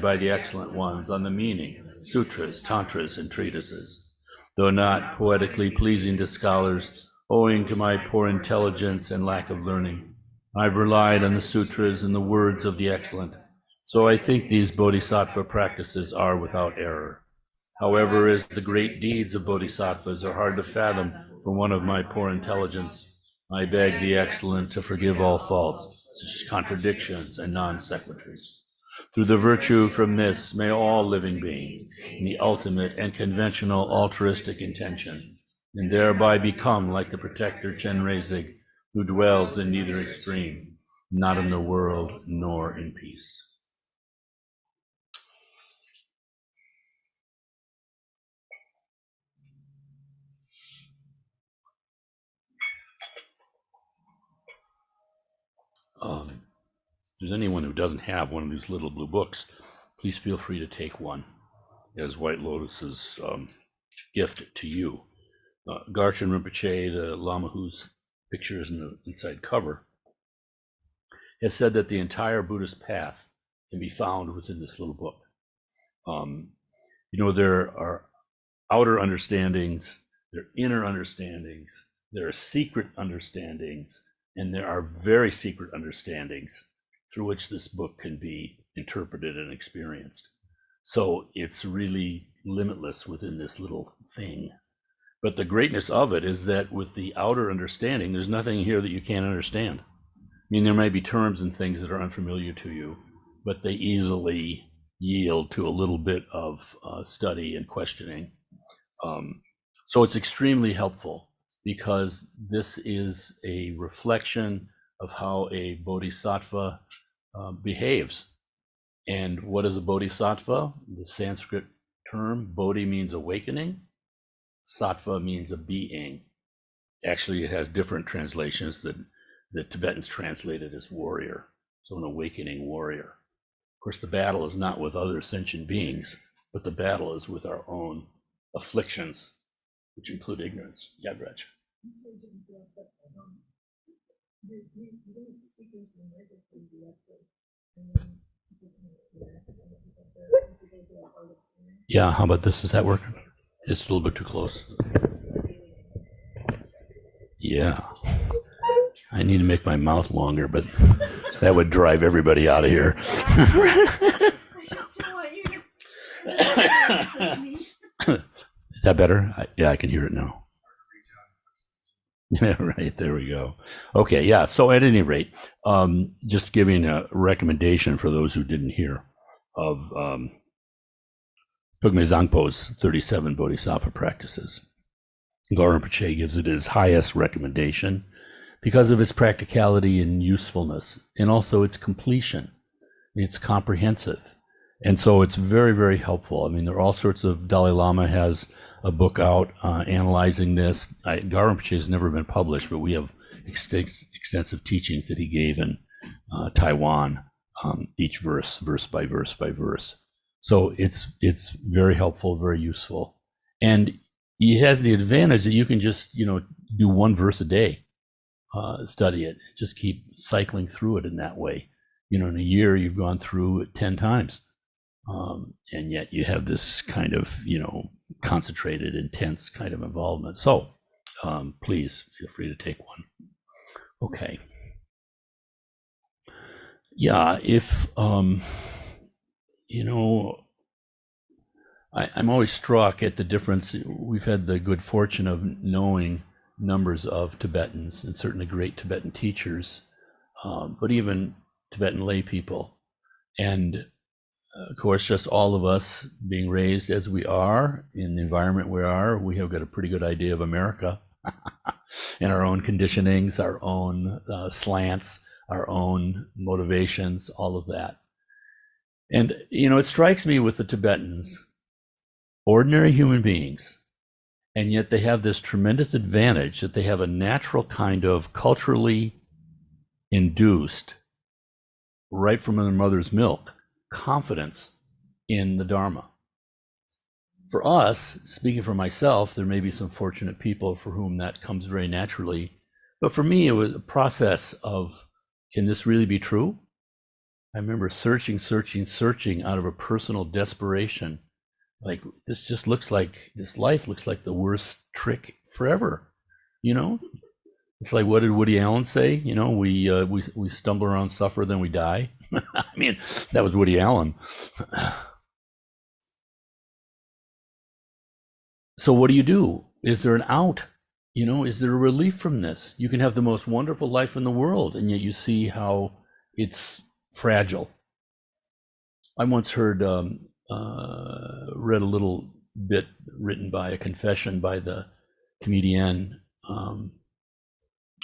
by the excellent ones on the meaning, sutras, tantras, and treatises. Though not poetically pleasing to scholars, owing to my poor intelligence and lack of learning, I've relied on the sutras and the words of the excellent, so I think these bodhisattva practices are without error. However, as the great deeds of bodhisattvas are hard to fathom for one of my poor intelligence, I beg the excellent to forgive all faults, such as contradictions and non sequiturs. Through the virtue from this, may all living beings, in the ultimate and conventional altruistic intention, and thereby become like the protector Chenrezig, who dwells in neither extreme, not in the world nor in peace. If there's anyone who doesn't have one of these little blue books, please feel free to take one as White Lotus's gift to you. Garchen Rinpoche, the Lama whose picture is in the inside cover, has said that the entire Buddhist path can be found within this little book. There are outer understandings, there are inner understandings, there are secret understandings, and there are very secret understandings through which this book can be interpreted and experienced. So it's really limitless within this little thing. But the greatness of it is that with the outer understanding, there's nothing here that you can't understand. I mean, there may be terms and things that are unfamiliar to you, but they easily yield to a little bit of study and questioning. So it's extremely helpful because this is a reflection of how a bodhisattva behaves. And what is a bodhisattva? The Sanskrit term, bodhi means awakening. Sattva means a being. Actually, it has different translations that the Tibetans translate it as warrior. So an awakening warrior. Of course, the battle is not with other sentient beings, but the battle is with our own afflictions, which include ignorance. Yeah, Gretch. Yeah, how about this? Is that working? It's a little bit too close. Yeah. I need to make my mouth longer, but that would drive everybody out of here. Is that better? Yeah, I can hear it now. Yeah, right. There we go. Okay, yeah. So at any rate, just giving a recommendation for those who didn't hear of Pygmy Zangpo's 37 Bodhisattva practices. Ngor Rinpoche gives it his highest recommendation because of its practicality and usefulness, and also its completion. It's comprehensive. And so it's very, very helpful. I mean, there are all sorts of, Dalai Lama has a book out analyzing this. Ngor Rinpoche has never been published, but we have extensive teachings that he gave in Taiwan, each verse by verse by verse. So it's very helpful, very useful. And he has the advantage that you can just, do one verse a day, study it, just keep cycling through it in that way. In a year, you've gone through it 10 times. And yet you have this kind of, concentrated, intense kind of involvement. So please feel free to take one. Okay. Yeah, if, I'm always struck at the difference. We've had the good fortune of knowing numbers of Tibetans and certainly great Tibetan teachers, but even Tibetan lay people. And of course, just all of us being raised as we are in the environment we have got a pretty good idea of America and our own conditionings, our own slants, our own motivations, all of that. And, it strikes me with the Tibetans, ordinary human beings, and yet they have this tremendous advantage that they have a natural kind of culturally induced, right from their mother's milk, confidence in the Dharma. For us, speaking for myself, there may be some fortunate people for whom that comes very naturally. But for me, it was a process of, can this really be true? I remember searching out of a personal desperation. Like, this life looks like the worst trick forever, you know? It's like, what did Woody Allen say? We stumble around, suffer, then we die. I mean, that was Woody Allen. So what do? Is there an out? Is there a relief from this? You can have the most wonderful life in the world, and yet you see how it's fragile. I once read a little bit written by a confession by the comedian,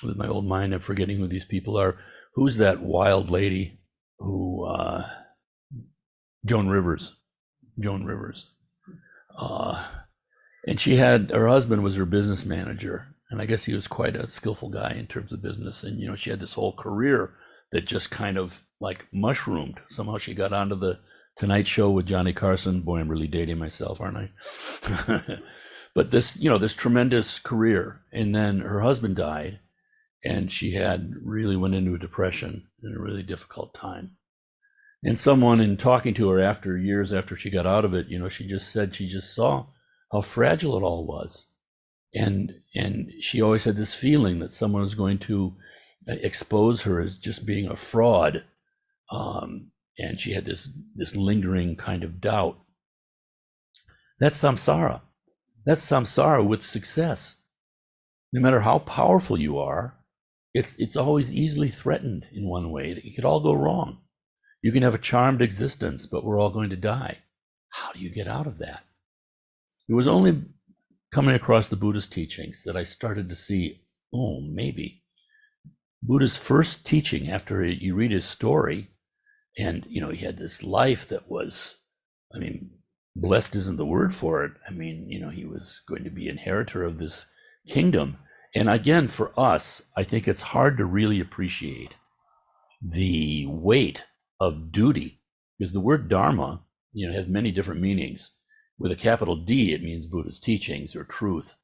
with my old mind, I'm forgetting who these people are. Who's that wild lady who, Joan Rivers. And her husband was her business manager. And I guess he was quite a skillful guy in terms of business. And, she had this whole career that just kind of like mushroomed. Somehow she got onto the Tonight Show with Johnny Carson. Boy, I'm really dating myself, aren't I? But this tremendous career. And then her husband died, and she had really went into a depression and a really difficult time. And someone, in talking to her years after she got out of it, she just said she just saw how fragile it all was. And she always had this feeling that someone was going to expose her as just being a fraud. And she had this lingering kind of doubt. That's samsara. That's samsara with success. No matter how powerful you are, it's always easily threatened in one way. It could all go wrong. You can have a charmed existence, but we're all going to die. How do you get out of that? It was only coming across the Buddha's teachings that I started to see, maybe Buddha's first teaching, after you read his story, and he had this life that was, blessed isn't the word for it. He was going to be inheritor of this kingdom. And again, for us, I think it's hard to really appreciate the weight of duty, because the word dharma, has many different meanings. With a capital D, it means Buddha's teachings or truth.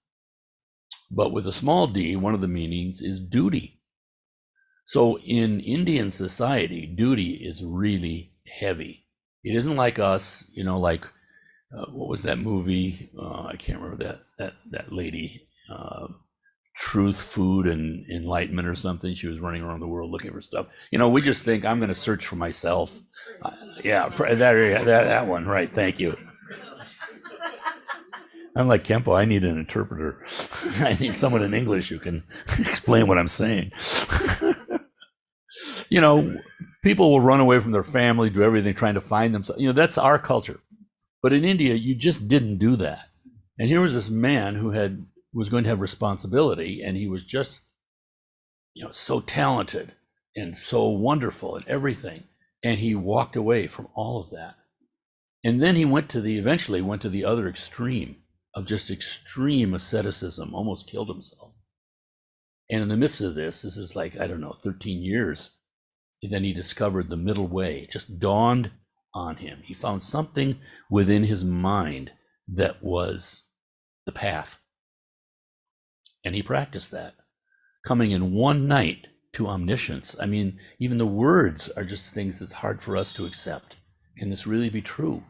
But with a small d, one of the meanings is duty. So in Indian society, duty is really heavy. It isn't like us, what was that movie? I can't remember that lady, Truth, Food, and Enlightenment or something. She was running around the world looking for stuff. We just think, I'm going to search for myself. That one, right? Thank you. I'm like, Kempo, I need an interpreter. I need someone in English who can explain what I'm saying. People will run away from their family, do everything trying to find themselves. That's our culture. But in India, you just didn't do that. And here was this man who was going to have responsibility, and he was just, so talented and so wonderful and everything. And he walked away from all of that. And then he eventually went to the other extreme of just extreme asceticism, almost killed himself. And in the midst of this is like, 13 years. And then he discovered the middle way. It just dawned on him. He found something within his mind that was the path. And he practiced that, coming in one night to omniscience. Even the words are just things that's hard for us to accept. Can this really be true?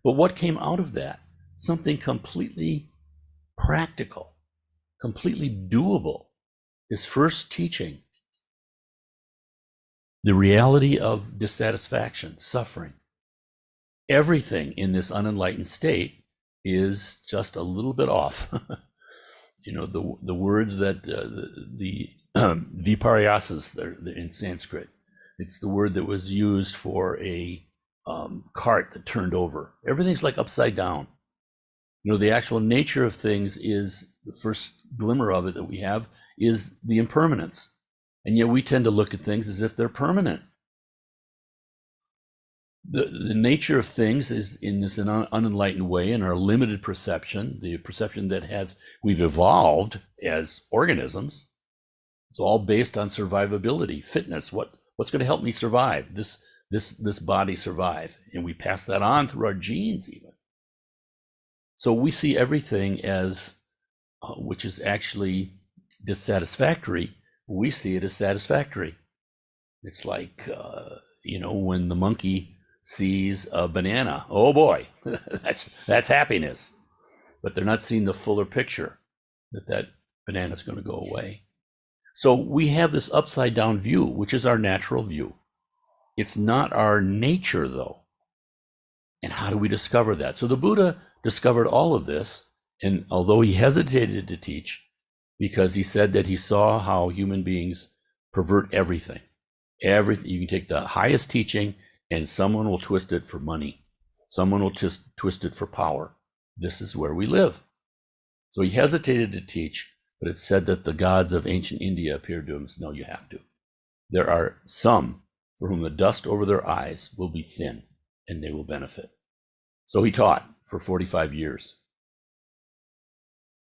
But what came out of that? Something completely practical, completely doable. His first teaching, the reality of dissatisfaction, suffering. Everything in this unenlightened state is just a little bit off. The words that the viparyasas in Sanskrit, it's the word that was used for a cart that turned over. Everything's like upside down. The actual nature of things is, the first glimmer of it that we have is the impermanence. And yet we tend to look at things as if they're permanent. The nature of things is in this unenlightened way, in our limited perception, the perception that we've evolved as organisms. It's all based on survivability, fitness. What's going to help me survive? This body survive. And we pass that on through our genes even. So we see everything as, which is actually dissatisfactory, we see it as satisfactory. It's like, when the monkey sees a banana, oh boy, that's happiness. But they're not seeing the fuller picture that banana is going to go away. So we have this upside down view, which is our natural view. It's not our nature, though. And how do we discover that? So the Buddha discovered all of this, and although he hesitated to teach, because he said that he saw how human beings pervert everything. Everything. You can take the highest teaching, and someone will twist it for money. Someone will just twist it for power. This is where we live. So he hesitated to teach, but it said that the gods of ancient India appeared to him and said, no, you have to. There are some for whom the dust over their eyes will be thin, and they will benefit. So he taught for 45 years.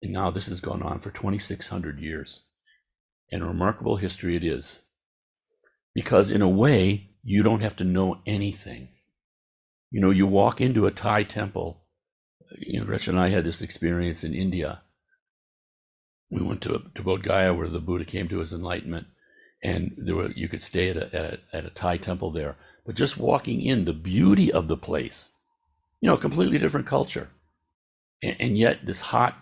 And now this has gone on for 2,600 years. And a remarkable history it is. Because in a way, you don't have to know anything. You walk into a Thai temple. Gretchen and I had this experience in India. We went to Bodh Gaya, where the Buddha came to his enlightenment. And you could stay at a Thai temple there. But just walking in, the beauty of the place, completely different culture. And yet this hot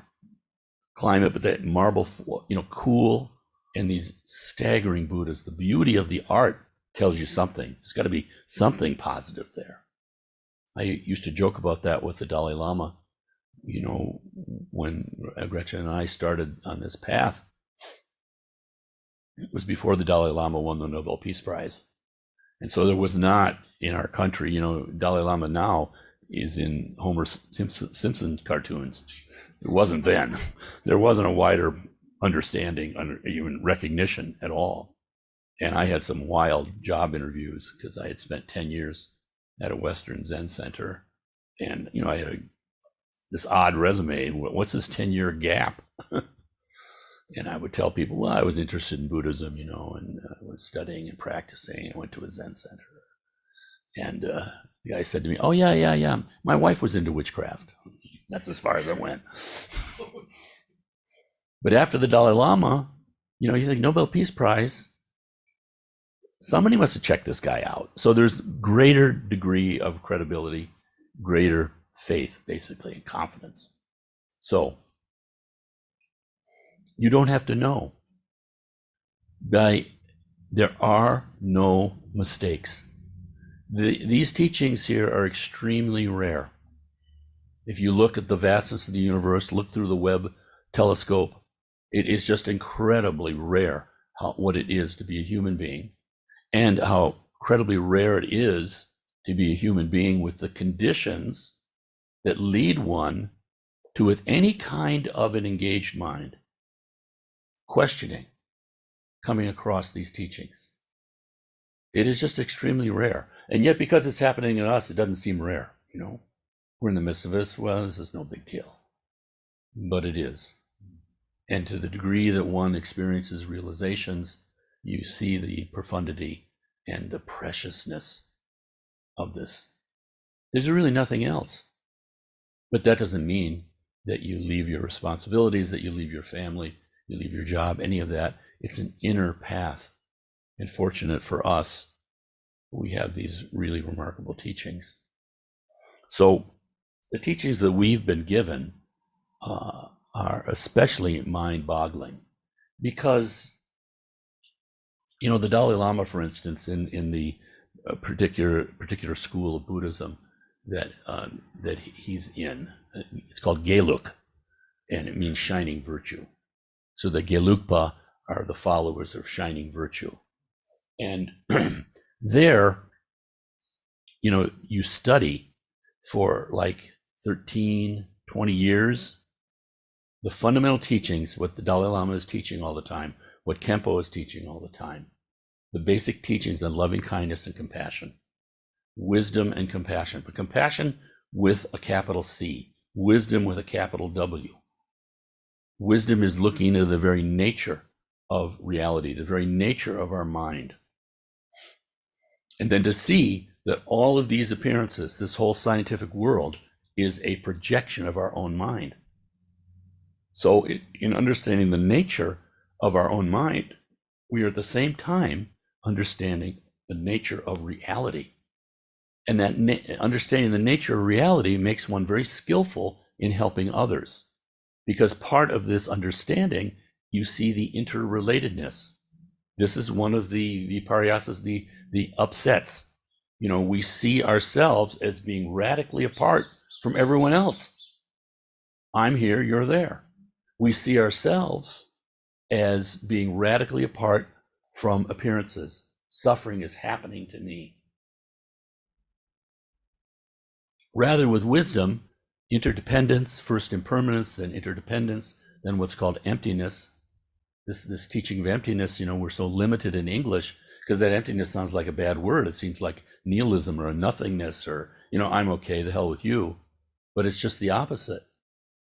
climate, but that marble floor, cool, and these staggering Buddhas. The beauty of the art tells you something. There's got to be something positive there. I used to joke about that with the Dalai Lama. When Gretchen and I started on this path, it was before the Dalai Lama won the Nobel Peace Prize. And so there was not in our country, Dalai Lama now is in Homer Simpson cartoons. It wasn't then. There wasn't a wider understanding, even recognition at all. And I had some wild job interviews because I had spent 10 years at a Western Zen center. And, I had this odd resume. What's this 10-year gap? And I would tell people, well, I was interested in Buddhism, and I was studying and practicing. I went to a Zen center. And the guy said to me, oh, yeah. My wife was into witchcraft. That's as far as I went. But after the Dalai Lama, you think Nobel Peace Prize, somebody must have checked this guy out. So there's greater degree of credibility, greater faith, basically, and confidence. So you don't have to know. There are no mistakes. These teachings here are extremely rare. If you look at the vastness of the universe, look through the Webb telescope, it is just incredibly rare what it is to be a human being, and how incredibly rare it is to be a human being with the conditions that lead one to, with any kind of an engaged mind, questioning, coming across these teachings. It is just extremely rare. And yet, because it's happening in us, it doesn't seem rare. We're in the midst of this. Well, this is no big deal. But it is. And to the degree that one experiences realizations, you see the profundity and the preciousness of this. There's really nothing else. But that doesn't mean that you leave your responsibilities, that you leave your family, you leave your job, any of that. It's an inner path. And fortunate for us, we have these really remarkable teachings. So the teachings that we've been given are especially mind-boggling, because the Dalai Lama, for instance, in the particular school of Buddhism that he's in, it's called Geluk, and it means shining virtue. So the Gelugpa are the followers of shining virtue, and there, you study for like 13, 20 years the fundamental teachings, what the Dalai Lama is teaching all the time, what Khenpo is teaching all the time, the basic teachings on loving kindness and compassion, wisdom and compassion, but compassion with a capital C, wisdom with a capital W. Wisdom is looking at the very nature of reality, the very nature of our mind. And then to see that all of these appearances, this whole scientific world, is a projection of our own mind. So in understanding the nature of our own mind, we are at the same time understanding the nature of reality. And that understanding the nature of reality makes one very skillful in helping others. Because part of this understanding, you see the interrelatedness. This is one of the viparyasas, the upsets. We see ourselves as being radically apart from everyone else. I'm here, you're there. We see ourselves as being radically apart from appearances. Suffering is happening to me. Rather, with wisdom, interdependence, first impermanence, then interdependence, then what's called emptiness. This teaching of emptiness, we're so limited in English because that emptiness sounds like a bad word. It seems like nihilism or a nothingness or, I'm okay, the hell with you. But it's just the opposite.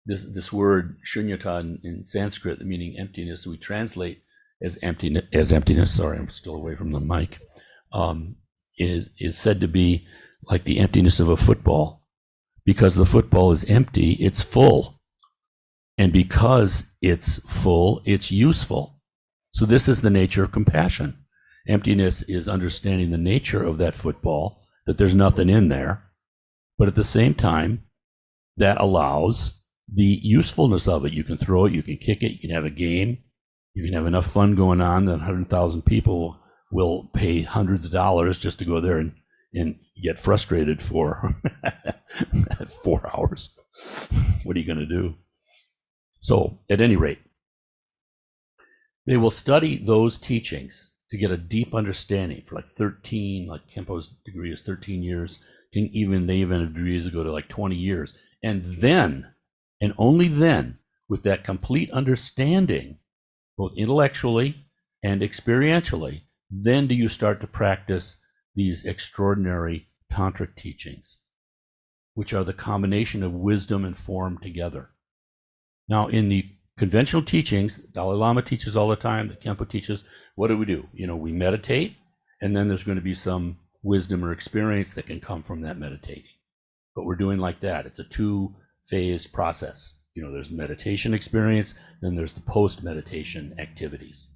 This word shunyata in Sanskrit, meaning emptiness, we translate as emptiness. Sorry, I'm still away from the mic. Is said to be like the emptiness of a football. Because the football is empty, it's full. And because it's full, it's useful. So this is the nature of compassion. Emptiness is understanding the nature of that football, that there's nothing in there. But at the same time, that allows the usefulness of it. You can throw it, you can kick it, you can have a game, you can have enough fun going on that 100,000 people will pay hundreds of dollars just to go there and get frustrated for 4 hours. What are you going to do? So, at any rate, they will study those teachings to get a deep understanding for like Khenpo's degree is 13 years. They even have degrees that go to like 20 years. And then, and only then, with that complete understanding, both intellectually and experientially, then do you start to practice these extraordinary tantric teachings, which are the combination of wisdom and form together. Now, in the conventional teachings, Dalai Lama teaches all the time, the Khenpo teaches, what do? We meditate, and then there's going to be some wisdom or experience that can come from that meditating. But we're doing like that. It's a two-phased process. There's meditation experience, then there's the post-meditation activities.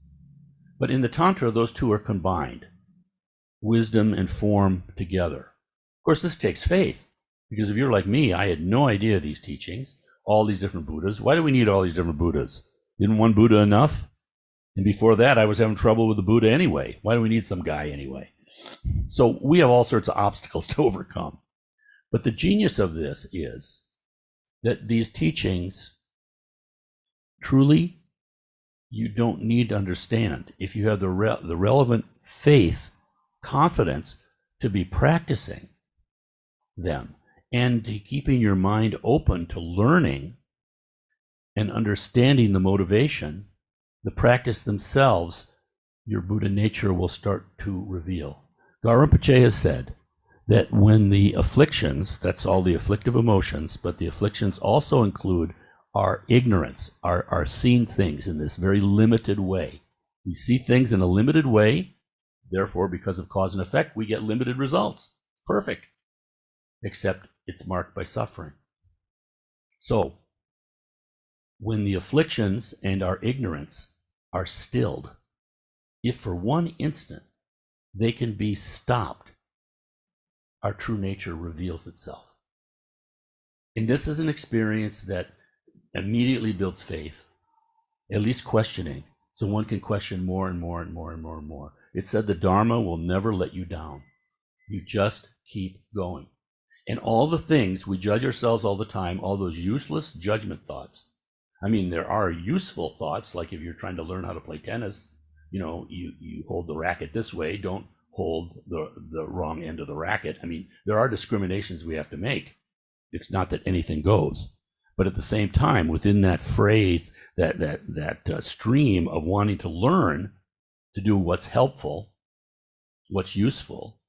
But in the Tantra, those two are combined. Wisdom and form together. Of course, this takes faith, because if you're like me, I had no idea these teachings, all these different Buddhas. Why do we need all these different Buddhas? Isn't one Buddha enough? And before that, I was having trouble with the Buddha anyway. Why do we need some guy anyway? So we have all sorts of obstacles to overcome. But the genius of this is that these teachings, truly, you don't need to understand. If you have the relevant faith, confidence to be practicing them and to keeping your mind open to learning and understanding the motivation, the practice themselves, your Buddha nature will start to reveal. Gaur Rinpoche has said that when the afflictions, that's all the afflictive emotions, but the afflictions also include our ignorance, our seeing things in this very limited way. We see things in a limited way. Therefore, because of cause and effect, we get limited results. Perfect. Except it's marked by suffering. So, when the afflictions and our ignorance are stilled, if for one instant they can be stopped, our true nature reveals itself. And this is an experience that immediately builds faith, at least questioning, so one can question more and more and more and more and more. It said the Dharma will never let you down. You just keep going. And all the things, we judge ourselves all the time, all those useless judgment thoughts. I mean, there are useful thoughts, like if you're trying to learn how to play tennis, you hold the racket this way, don't hold the wrong end of the racket. I mean, there are discriminations we have to make. It's not that anything goes. But at the same time, within that phrase, that stream of wanting to learn to do what's helpful, what's useful,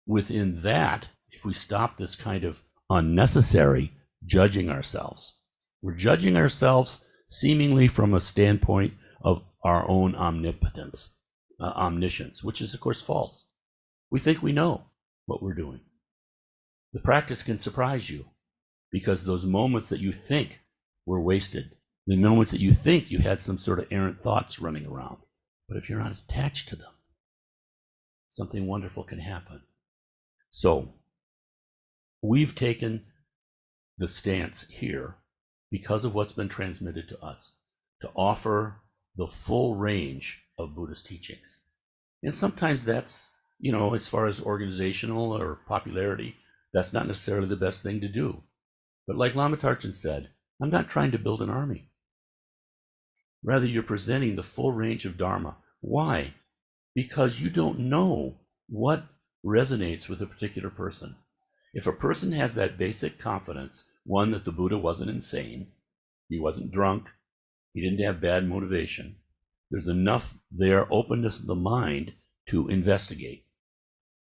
within that, if we stop this kind of unnecessary judging ourselves, we're judging ourselves seemingly from a standpoint of our own omnipotence, omniscience, which is, of course, false. We think we know what we're doing. The practice can surprise you, because those moments that you think were wasted, the moments that you think you had some sort of errant thoughts running around, but if you're not attached to them, something wonderful can happen. So we've taken the stance here because of what's been transmitted to us to offer the full range of Buddhist teachings. And sometimes that's, as far as organizational or popularity, that's not necessarily the best thing to do. But like Lama Tarchin said, I'm not trying to build an army. Rather, you're presenting the full range of Dharma. Why? Because you don't know what resonates with a particular person. If a person has that basic confidence, one, that the Buddha wasn't insane, he wasn't drunk, he didn't have bad motivation, there's enough there openness of the mind to investigate.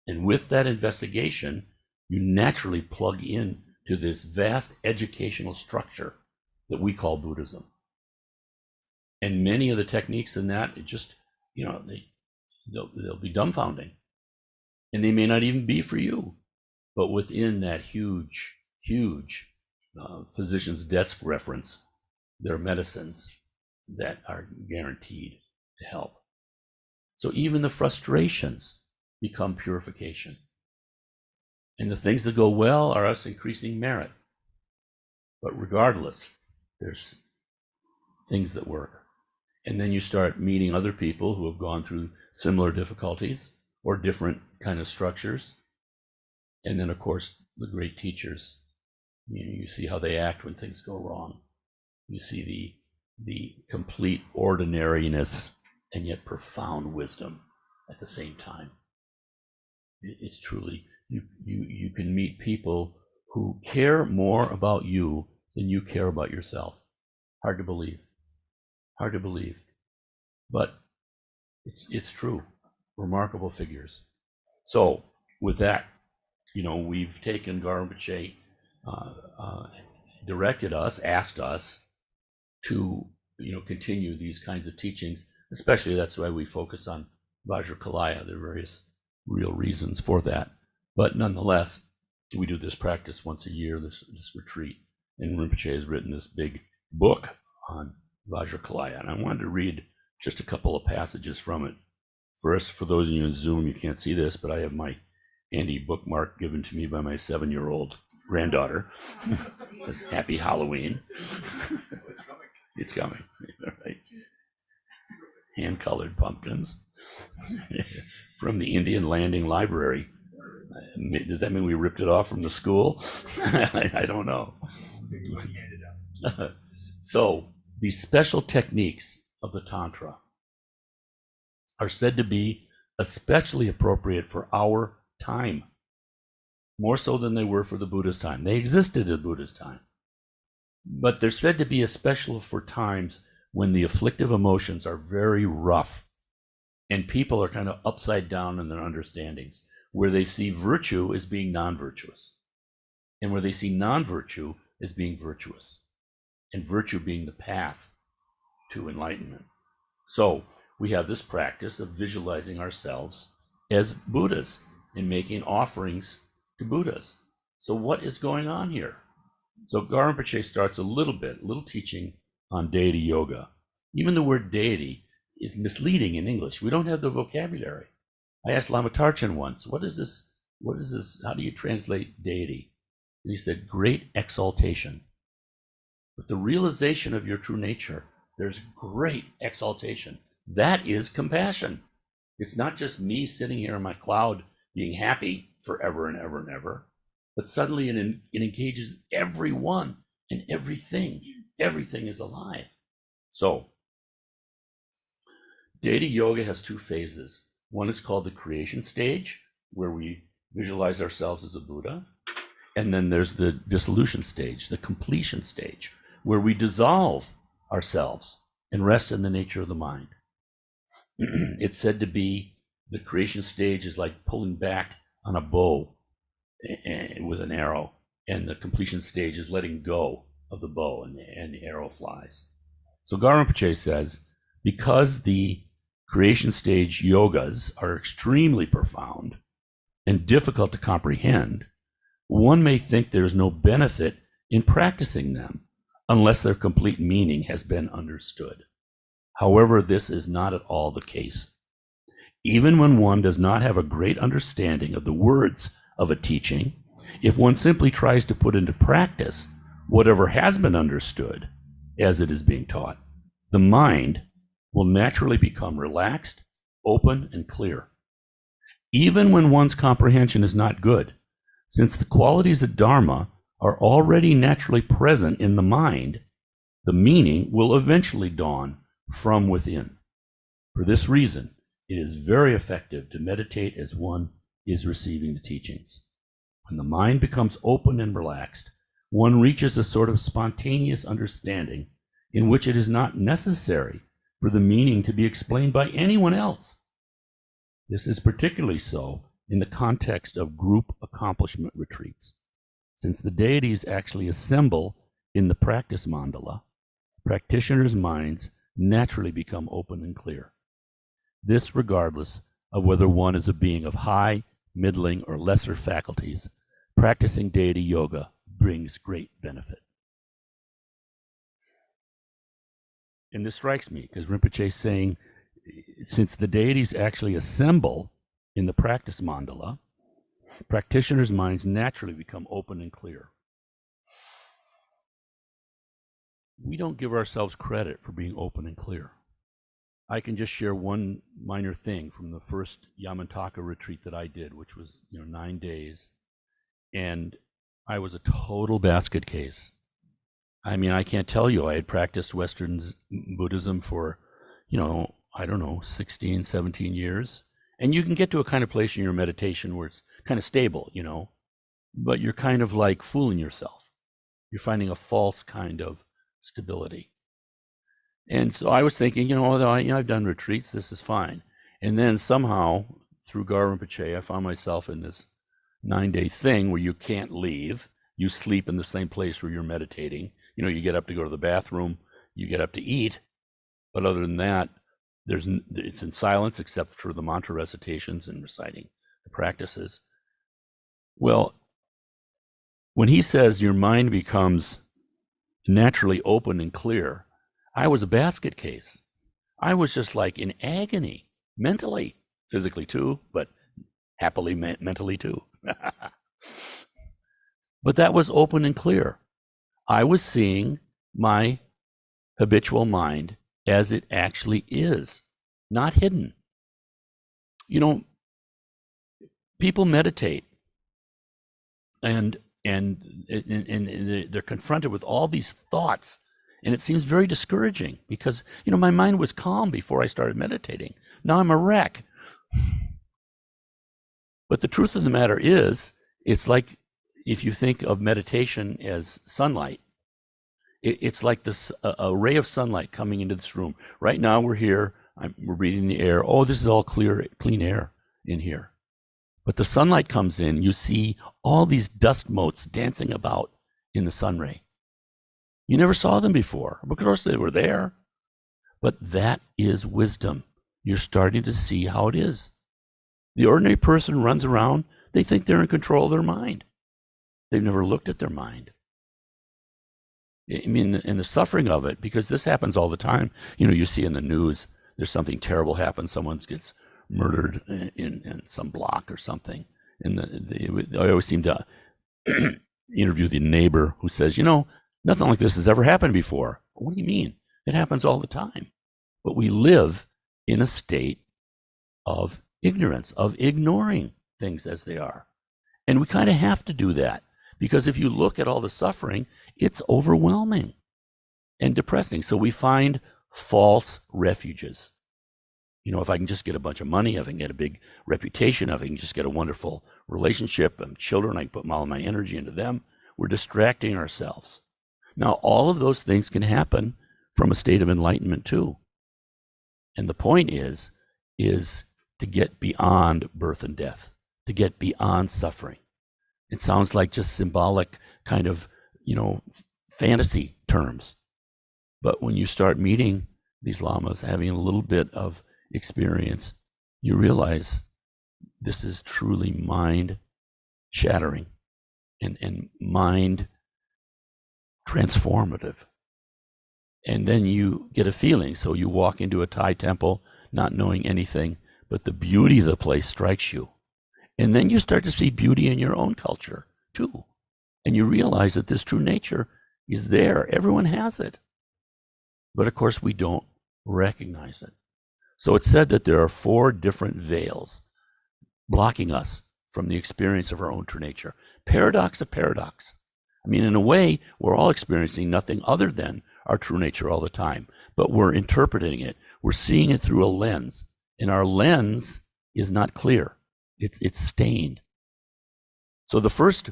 And with that investigation, you naturally plug in to this vast educational structure that we call Buddhism. And many of the techniques in that, it just, they'll be dumbfounding. And they may not even be for you. But within that huge physician's desk reference, there are medicines that are guaranteed to help. So even the frustrations become purification. And the things that go well are us increasing merit. But regardless, there's things that work. And then you start meeting other people who have gone through similar difficulties or different kind of structures. And then, of course, the great teachers, you see how they act when things go wrong. You see the complete ordinariness and yet profound wisdom at the same time. It's truly, you can meet people who care more about you than you care about yourself. Hard to believe. But it's true. Remarkable figures. So with that, we've taken Garambache, directed us, asked us to, continue these kinds of teachings. Especially that's why we focus on Vajrakalaya. There are various real reasons for that. But nonetheless, we do this practice once a year, this retreat. And Rinpoche has written this big book on Vajrakalaya. And I wanted to read just a couple of passages from it. First, for those of you in Zoom, you can't see this, but I have my Andy bookmark given to me by my 7-year-old granddaughter. It says, Happy Halloween. It's coming. Right? Hand-colored pumpkins from the Indian Landing Library. Does that mean we ripped it off from the school? I don't know. So these special techniques of the Tantra are said to be especially appropriate for our time, more so than they were for the Buddha's time. They existed at Buddha's time, but they're said to be especial for times when the afflictive emotions are very rough and people are kind of upside down in their understandings, where they see virtue as being non-virtuous and where they see non-virtue as being virtuous, and virtue being the path to enlightenment. So we have this practice of visualizing ourselves as Buddhas and making offerings to Buddhas. So what is going on here? So Garambache starts a little teaching on deity yoga. Even the word deity is misleading in English. We don't have the vocabulary. I asked Lama Tarchin once, what is this? How do you translate deity? And he said, great exaltation. But the realization of your true nature, there's great exaltation. That is compassion. It's not just me sitting here in my cloud being happy forever and ever and ever, but suddenly it engages everyone and everything. Everything is alive. So, deity yoga has two phases. One is called the creation stage, where we visualize ourselves as a Buddha. And then there's the dissolution stage, the completion stage, where we dissolve ourselves and rest in the nature of the mind. It's said to be the creation stage is like pulling back on a bow with an arrow, and the completion stage is letting go of the bow, and the arrow flies. So Garambache says, because the creation stage yogas are extremely profound and difficult to comprehend, one may think there's no benefit in practicing them unless their complete meaning has been understood. However, this is not at all the case. Even when one does not have a great understanding of the words of a teaching, if one simply tries to put into practice whatever has been understood as it is being taught, the mind will naturally become relaxed, open, and clear. Even when one's comprehension is not good, since the qualities of Dharma are already naturally present in the mind, the meaning will eventually dawn from within. For this reason, it is very effective to meditate as one is receiving the teachings. When the mind becomes open and relaxed, one reaches a sort of spontaneous understanding in which it is not necessary for the meaning to be explained by anyone else. This is particularly so in the context of group accomplishment retreats. Since the deities actually assemble in the practice mandala, practitioners' minds naturally become open and clear. This regardless of whether one is a being of high, middling, or lesser faculties. Practicing deity yoga brings great benefit. And this strikes me because Rinpoche is saying, since the deities actually assemble in the practice mandala, practitioners' minds naturally become open and clear. We don't give ourselves credit for being open and clear. I can just share one minor thing from the first Yamantaka retreat that I did, which was 9 days. And I was a total basket case. I mean, I can't tell you. I had practiced Western Buddhism for, 16, 17 years. And you can get to a kind of place in your meditation where it's kind of stable, but you're kind of like fooling yourself. You're finding a false kind of stability. And so I was thinking, although I've done retreats, this is fine. And then somehow, through Gar Rinpoche, I found myself in this 9-day thing where you can't leave. You sleep in the same place where you're meditating. You get up to go to the bathroom, you get up to eat. But other than that, it's in silence except for the mantra recitations and reciting the practices. Well, when he says your mind becomes naturally open and clear, I was a basket case. I was just like in agony, mentally, physically too, but happily mentally too. But that was open and clear. I was seeing my habitual mind as it actually is, not hidden. People meditate and they're confronted with all these thoughts, and it seems very discouraging because, my mind was calm before I started meditating. Now I'm a wreck. But the truth of the matter is, it's like if you think of meditation as sunlight, it's like a ray of sunlight coming into this room. Right now we're here, we're breathing the air. Oh, this is all clean air in here. But the sunlight comes in, you see all these dust motes dancing about in the sun ray. You never saw them before. Of course they were there. But that is wisdom. You're starting to see how it is. The ordinary person runs around, they think they're in control of their mind. They've never looked at their mind. I mean, and the suffering of it, because this happens all the time. You see in the news, there's something terrible happens, someone gets murdered in some block or something. And I always seem to interview the neighbor who says, nothing like this has ever happened before. What do you mean? It happens all the time. But we live in a state of ignorance, of ignoring things as they are. And we kind of have to do that because if you look at all the suffering, it's overwhelming and depressing. So we find false refuges. If I can just get a bunch of money, if I can get a big reputation, if I can just get a wonderful relationship and children, I can put all my energy into them, we're distracting ourselves. Now, all of those things can happen from a state of enlightenment too. And the point is to get beyond birth and death, to get beyond suffering. It sounds like just symbolic kind of, fantasy terms. But when you start meeting these lamas, having a little bit of experience, you realize this is truly mind shattering and mind transformative. And then you get a feeling. So you walk into a Thai temple not knowing anything, but the beauty of the place strikes you. And then you start to see beauty in your own culture too. And you realize that this true nature is there. Everyone has it. But of course, we don't recognize it. So it's said that there are 4 different veils blocking us from the experience of our own true nature. Paradox of paradox. I mean, in a way, we're all experiencing nothing other than our true nature all the time, but we're interpreting it. We're seeing it through a lens, and our lens is not clear. It's stained. So the first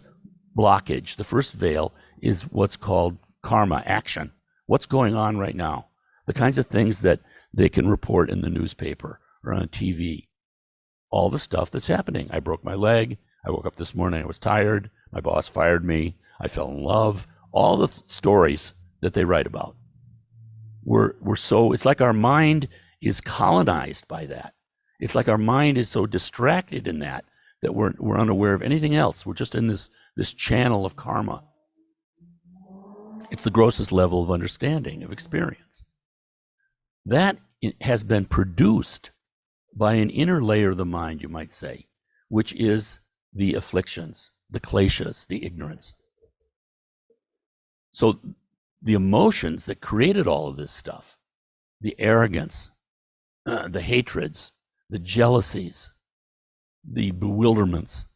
blockage, the first veil, is what's called karma, action. What's going on right now? The kinds of things that they can report in the newspaper or on TV. All the stuff that's happening. I broke my leg. I woke up this morning. I was tired. My boss fired me. I fell in love. All the stories that they write about. It's like our mind is colonized by that. It's like our mind is so distracted in that we're unaware of anything else. We're just in this channel of karma. It's the grossest level of understanding, of experience. That has been produced by an inner layer of the mind, you might say, which is the afflictions, the kleshas, the ignorance. So the emotions that created all of this stuff, the arrogance, the hatreds, the jealousies, the bewilderments,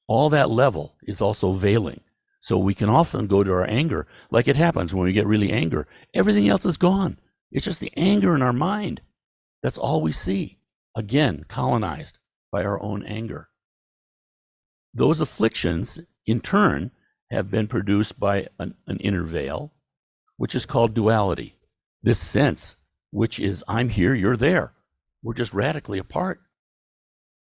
all that level is also veiling. So we can often go to our anger, like it happens when we get really angry. Everything else is gone. It's just the anger in our mind. That's all we see. Again, colonized by our own anger. Those afflictions, in turn, have been produced by an inner veil, which is called duality. This sense, which is, I'm here, you're there. We're just radically apart.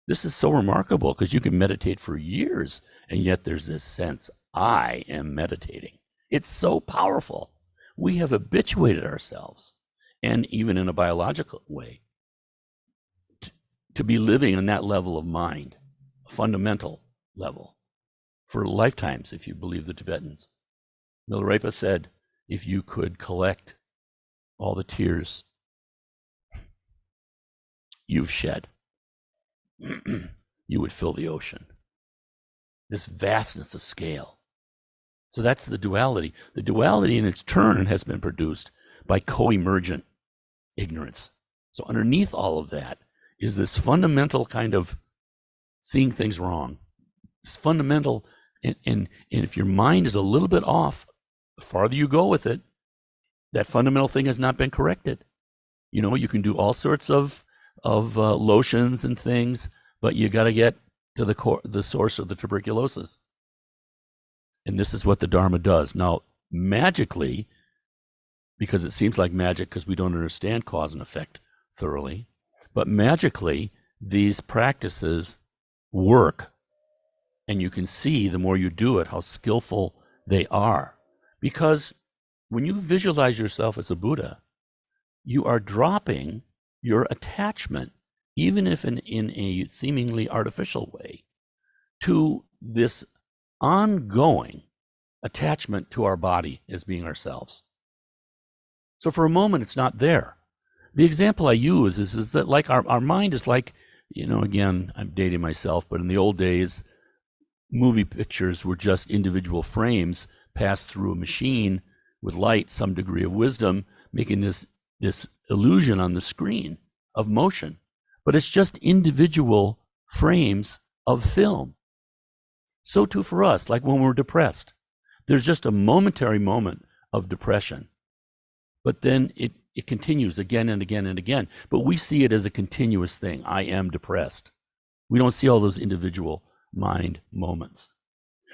This is so remarkable because you can meditate for years, and yet there's this sense, I am meditating. It's so powerful. We have habituated ourselves, and even in a biological way, to be living in that level of mind, a fundamental level, for lifetimes, if you believe the Tibetans. Milarepa said, if you could collect all the tears you've shed, you would fill the ocean. This vastness of scale. So that's the duality. The duality in its turn has been produced by co-emergent ignorance. So underneath all of that is this fundamental kind of seeing things wrong. It's fundamental, and if your mind is a little bit off, the farther you go with it, that fundamental thing has not been corrected. You know, you can do all sorts of lotions and things, but you got to get to the source of the tuberculosis. And this is what the Dharma does. Now, magically, because it seems like magic because we don't understand cause and effect thoroughly, but magically, these practices work. And you can see the more you do it, how skillful they are. Because when you visualize yourself as a Buddha, you are dropping your attachment, even if in a seemingly artificial way, to this ongoing attachment to our body as being ourselves. So for a moment, it's not there. The example I use is that like our mind is like, you know, again, I'm dating myself, but in the old days, movie pictures were just individual frames passed through a machine with light, some degree of wisdom, making this illusion on the screen of motion. But it's just individual frames of film. So too for us, like when we're depressed. There's just a momentary moment of depression. But then it continues again and again and again. But we see it as a continuous thing. I am depressed. We don't see all those individual mind moments.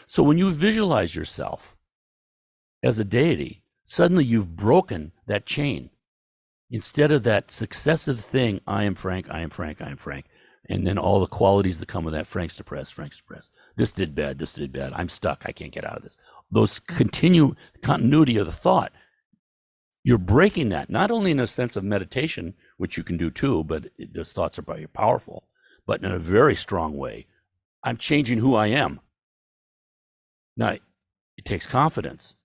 So when you visualize yourself as a deity, suddenly you've broken that chain. Instead of that successive thing, I am Frank, I am Frank, I am Frank, and then all the qualities that come with that, Frank's depressed, this did bad, I'm stuck, I can't get out of this. Those continuity of the thought, you're breaking that, not only in a sense of meditation, which you can do too, but those thoughts are very powerful, but in a very strong way. I'm changing who I am. Now, it takes confidence,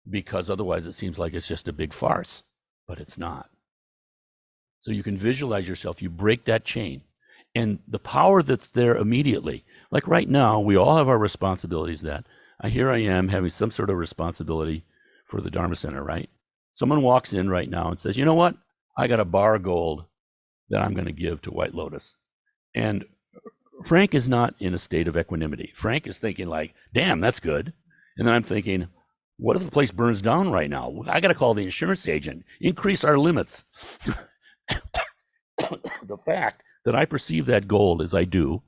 because otherwise it seems like it's just a big farce, but it's not. So you can visualize yourself, you break that chain. And the power that's there immediately, like right now, we all have our responsibilities that here I am having some sort of responsibility for the Dharma Center, right? Someone walks in right now and says, you know what? I got a bar of gold that I'm going to give to White Lotus. And Frank is not in a state of equanimity. Frank is thinking like, damn, that's good. And then I'm thinking, what if the place burns down right now? I got to call the insurance agent, increase our limits. The fact that I perceive that gold as I do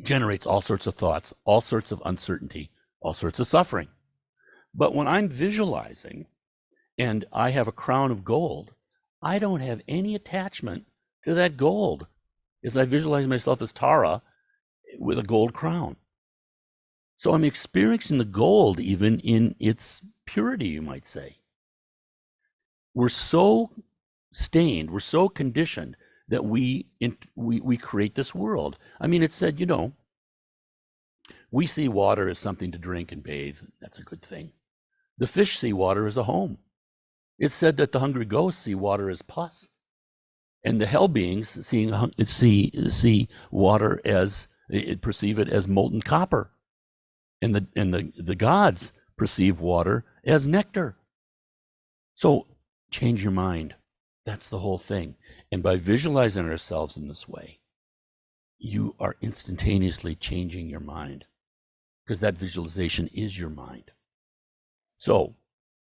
generates all sorts of thoughts, all sorts of uncertainty, all sorts of suffering. But when I'm visualizing and I have a crown of gold, I don't have any attachment to that gold as I visualize myself as Tara with a gold crown. So I'm experiencing the gold even in its purity, you might say. We're so stained, we're so conditioned that we create this world. I mean, it said, you know, we see water as something to drink and bathe. That's a good thing. The fish see water as a home. It's said that the hungry ghosts see water as pus. And the hell beings see water as, perceive it as molten copper. And the gods perceive water as nectar. So change your mind. That's the whole thing. And by visualizing ourselves in this way, you are instantaneously changing your mind, because that visualization is your mind. So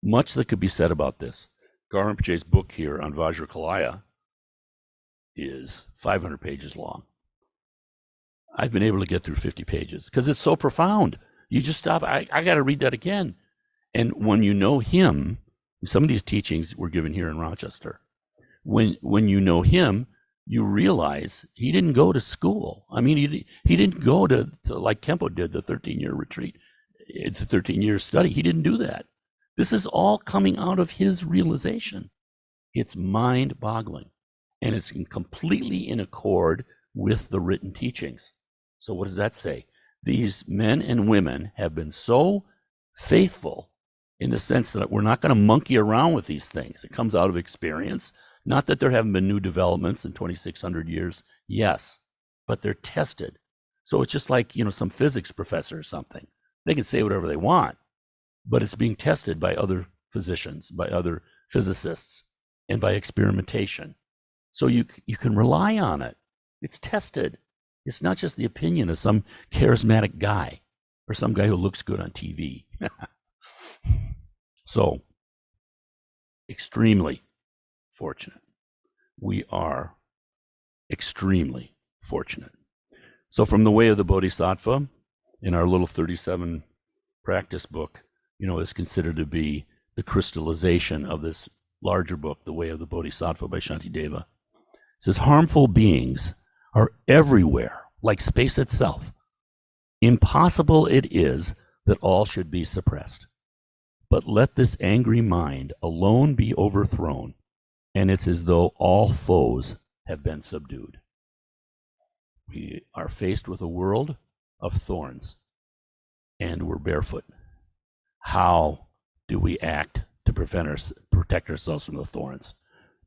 much that could be said about this. Gar Rinpoche's book here on Vajrakalaya is 500 pages long. I've been able to get through 50 pages because it's so profound. You just stop. I got to read that again. And when you know him, some of these teachings were given here in Rochester. When you know him, you realize he didn't go to school. I mean, he didn't go to like Kempo did, the 13-year retreat. It's a 13-year study. He didn't do that. This is all coming out of his realization. It's mind-boggling. And it's completely in accord with the written teachings. So what does that say? These men and women have been so faithful in the sense that we're not going to monkey around with these things. It comes out of experience. Not that there haven't been new developments in 2,600 years. Yes, but they're tested. So it's just like, you know, some physics professor or something. They can say whatever they want, but it's being tested by other physicians, by other physicists, and by experimentation. So you can rely on it. It's tested. It's not just the opinion of some charismatic guy or some guy who looks good on TV. So, extremely fortunate. We are extremely fortunate. So from the Way of the Bodhisattva, in our little 37 practice book, you know, is considered to be the crystallization of this larger book, The Way of the Bodhisattva by Shantideva. It says, harmful beings are everywhere, like space itself. Impossible it is that all should be suppressed. But let this angry mind alone be overthrown, and it's as though all foes have been subdued. We are faced with a world of thorns, and we're barefoot. How do we act to protect ourselves from the thorns?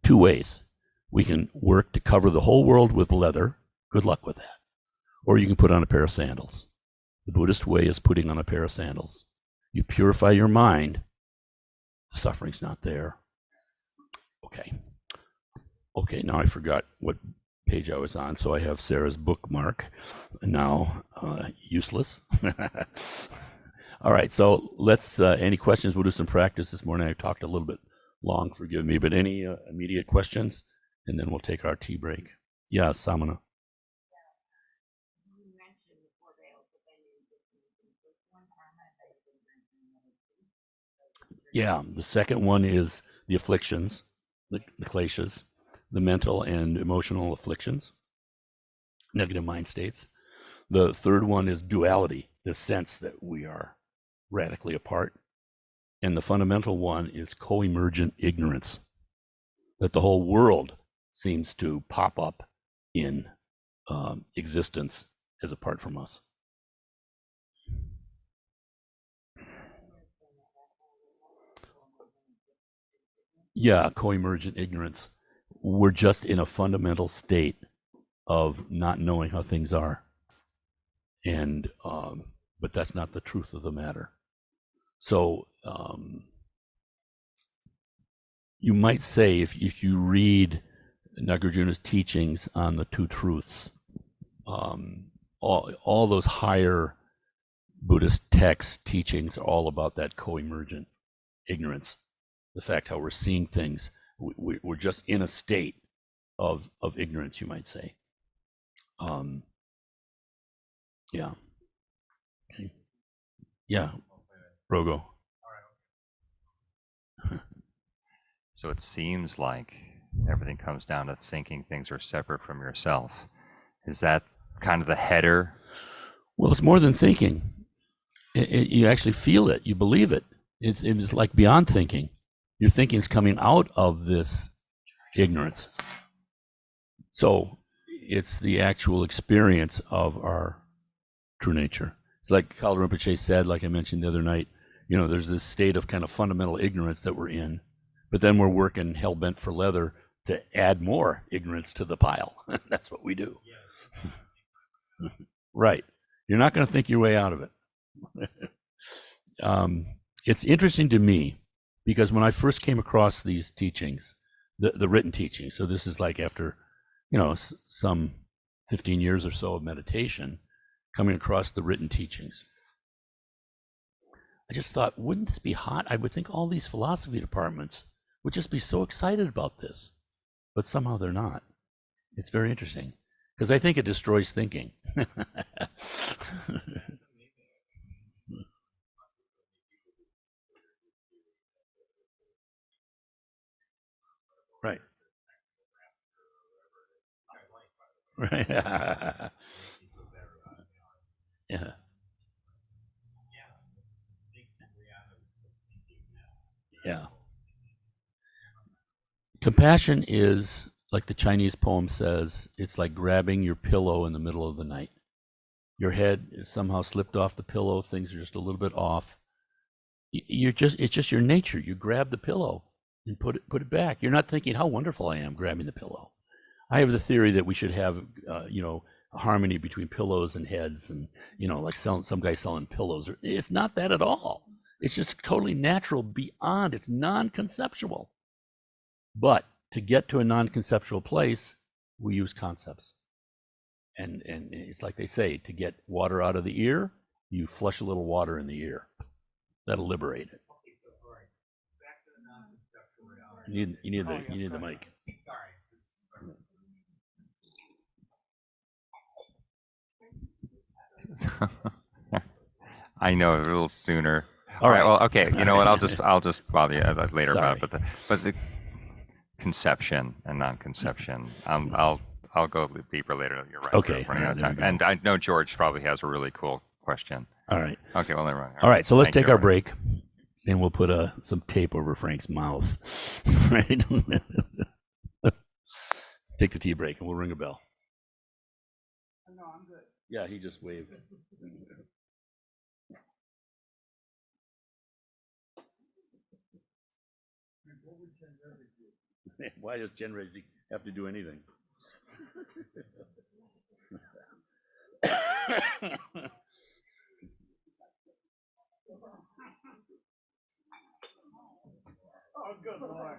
Two ways. We can work to cover the whole world with leather. Good luck with that. Or you can put on a pair of sandals. The Buddhist way is putting on a pair of sandals. You purify your mind. The suffering's not there. Okay, now I forgot what page I was on, so I have Sarah's bookmark now useless. All right, so let's, any questions? We'll do some practice this morning. I talked a little bit long, forgive me, but any immediate questions? And then we'll take our tea break. Yeah, Samana. Yeah, the second one is the afflictions, the kleshas, the mental and emotional afflictions, negative mind states. The third one is duality, the sense that we are radically apart. And the fundamental one is co-emergent ignorance, that the whole world seems to pop up in existence as apart from us. Yeah, co-emergent ignorance. We're just in a fundamental state of not knowing how things are. And but that's not the truth of the matter. So you might say, if you read Nagarjuna's teachings on the two truths, all those higher Buddhist texts, teachings are all about that co-emergent ignorance, the fact how we're seeing things. We're just in a state of ignorance, you might say. Yeah. Okay. Yeah, Rogo. So it seems like everything comes down to thinking things are separate from yourself. Is that kind of the header? Well, it's more than thinking. You actually feel it. You believe it. It's like beyond thinking. Your thinking is coming out of this ignorance. So it's the actual experience of our true nature. It's like Kala Rinpoche said, like I mentioned the other night, there's this state of kind of fundamental ignorance that we're in, but then we're working hell-bent for leather to add more ignorance to the pile. That's what we do. Right. You're not going to think your way out of it. It's interesting to me because when I first came across these teachings, the written teachings, so this is like after, some 15 years or so of meditation, coming across the written teachings, I just thought, wouldn't this be hot? I would think all these philosophy departments would just be so excited about this, but somehow they're not. It's very interesting because I think it destroys thinking. Right. Right. Yeah. Yeah. Compassion is, like the Chinese poem says, it's like grabbing your pillow in the middle of the night. Your head is somehow slipped off the pillow, things are just a little bit off. It's just your nature. You grab the pillow and put it back. You're not thinking how wonderful I am grabbing the pillow. I have the theory that we should have, a harmony between pillows and heads, and like some guy selling pillows. It's not that at all. It's just totally natural beyond. It's non-conceptual. But to get to a non-conceptual place, we use concepts. And it's like they say, to get water out of the ear, you flush a little water in the ear. That'll liberate it. You need the mic. I know a little sooner. All right. Well, okay. You know what? I'll just bother you later Sorry. about it. But the conception and non-conception. I'll go deeper later. You're right. Okay. We're running out of time. And I know George probably has a really cool question. All right. Okay. Well, never mind. All right. So let's Thank take you, our break, and we'll put some tape over Frank's mouth. Right. Take the tea break, and we'll ring a bell. No, I'm good. Yeah, he just waved. Why does Jen Reggie have to do anything? Oh, good Lord.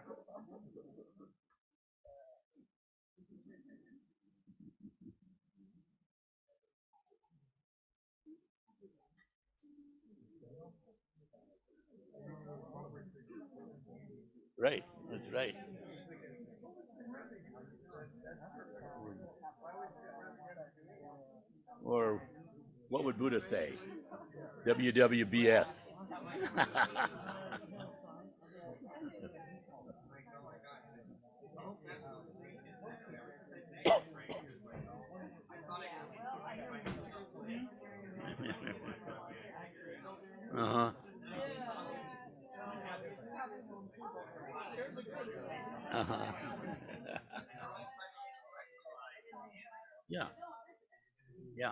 Right, that's right. Or what would Buddha say? WWBS. Uh-huh. Uh-huh. Yeah. Yeah.